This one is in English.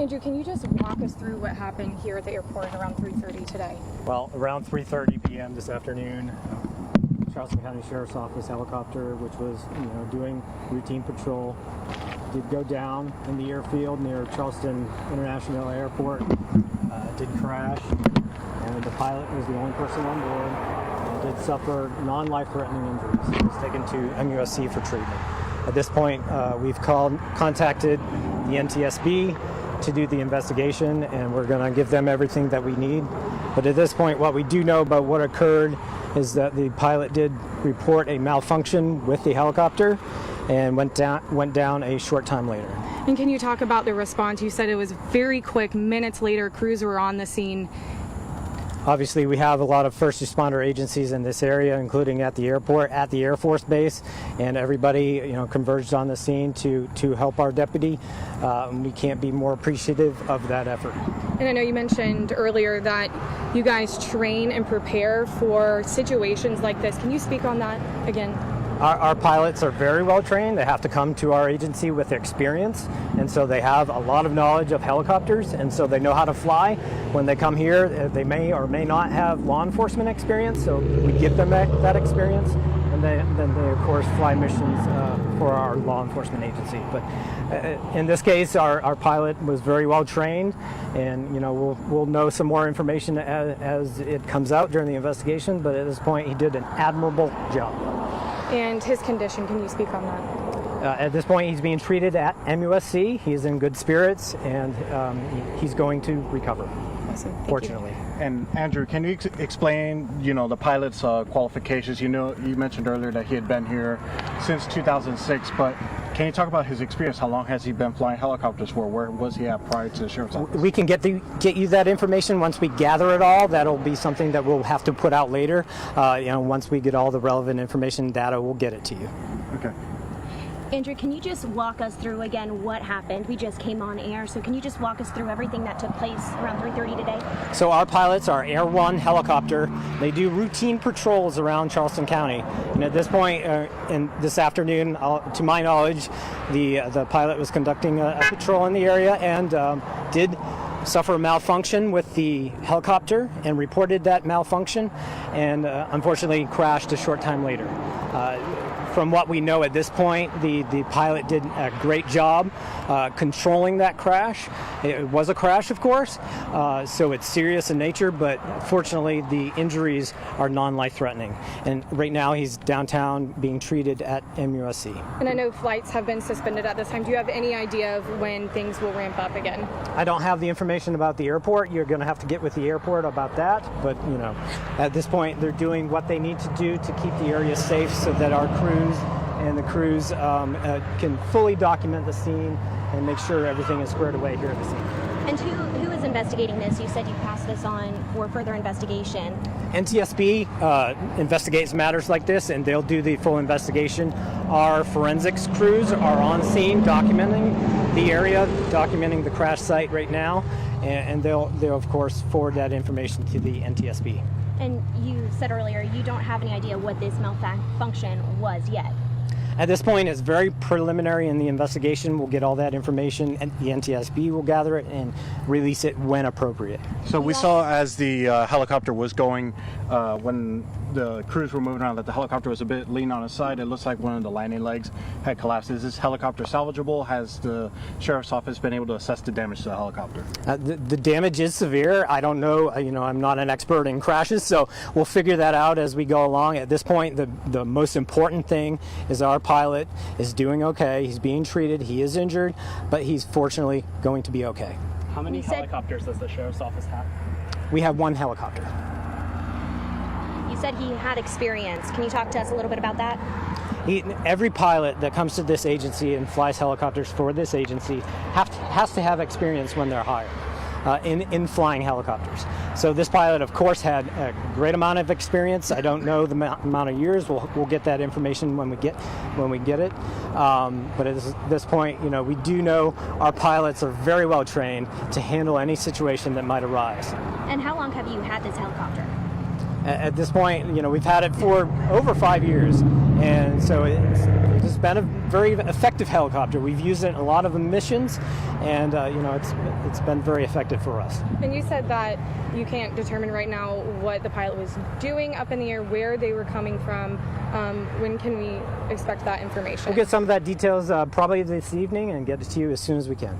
Andrew, can you just walk us through what happened here at the airport around 3:30 today? Well, around 3:30 p.m. this afternoon, Charleston County Sheriff's Office helicopter, which was doing routine patrol, did go down in the airfield near Charleston International Airport. Did crash, and the pilot was the only person on board. And did suffer non-life-threatening injuries. He was taken to MUSC for treatment. At this point, we've contacted the NTSB to do the investigation, and we're going to give them everything that we need. But at this point, what we do know about what occurred is that the pilot did report a malfunction with the helicopter and went down a short time later. And can you talk about the response? You said it was very quick. Minutes later, crews were on the scene. Obviously, we have a lot of first responder agencies in this area, including at the airport, at the Air Force Base, and everybody, converged on the scene to help our deputy. We can't be more appreciative of that effort. And I know you mentioned earlier that you guys train and prepare for situations like this. Can you speak on that again? Our pilots are very well trained. They have to come to our agency with experience, and so they have a lot of knowledge of helicopters, and so they know how to fly. When they come here, they may or may not have law enforcement experience, so we give them that experience, and then they of course fly missions for our law enforcement agency. But in this case, our pilot was very well trained, and we'll know some more information as it comes out during the investigation. But at this point, he did an admirable job. And his condition, can you speak on that? At this point, he's being treated at MUSC. He's in good spirits, and he's going to recover, awesome. Fortunately. And Andrew, can you explain, the pilot's qualifications? You mentioned earlier that he had been here since 2006, but can you talk about his experience? How long has he been flying helicopters for? Where was he at prior to the Sheriff's Office? We can get you that information once we gather it all. That'll be something that we'll have to put out later. Once we get all the relevant information data, we'll get it to you. Okay. Andrew, can you just walk us through again what happened? We just came on air, so can you just walk us through everything that took place around 3:30 today? So our pilots are Air 1 helicopter. They do routine patrols around Charleston County. And at this point, this afternoon, to my knowledge, the pilot was conducting a patrol in the area and did suffer a malfunction with the helicopter and reported that malfunction, and unfortunately crashed a short time later. From what we know at this point, the pilot did a great job controlling that crash. It was a crash, of course, so it's serious in nature, but fortunately the injuries are non-life-threatening. And right now he's downtown being treated at MUSC. And I know flights have been suspended at this time. Do you have any idea of when things will ramp up again? I don't have the information about the airport. You're going to have to get with the airport about that. But, at this point, they're doing what they need to do to keep the area safe so that our crews and the crews can fully document the scene and make sure everything is squared away here at the scene. And who is investigating this? You said you passed this on for further investigation. NTSB investigates matters like this, and they'll do the full investigation. Our forensics crews are on scene documenting the area, documenting the crash site right now, and they'll of course forward that information to the NTSB. And you said earlier you don't have any idea what this malfunction was yet. At this point, it's very preliminary in the investigation. We'll get all that information, and the NTSB will gather it and release it when appropriate. So we saw as the helicopter was going, when the crews were moving around, that the helicopter was a bit lean on its side. It looks like one of the landing legs had collapsed. Is this helicopter salvageable? Has the Sheriff's Office been able to assess the damage to the helicopter? The damage is severe. I don't know. I'm not an expert in crashes, so we'll figure that out as we go along. At this point, the most important thing is our pilot is doing okay. He's being treated. He is injured, but he's fortunately going to be okay. How many helicopters does the Sheriff's Office have? We have one helicopter. You said he had experience. Can you talk to us a little bit about that? Every pilot that comes to this agency and flies helicopters for this agency has to have experience when they're hired in flying helicopters. So this pilot, of course, had a great amount of experience. I don't know the amount of years. We'll get that information when we get it. But at this point, we do know our pilots are very well trained to handle any situation that might arise. And how long have you had this helicopter? At this point, we've had it for over 5 years, and so it's It's been a very effective helicopter. We've used it in a lot of missions, and it's been very effective for us. And you said that you can't determine right now what the pilot was doing up in the air, where they were coming from. When can we expect that information? We'll get some of that details probably this evening and get it to you as soon as we can.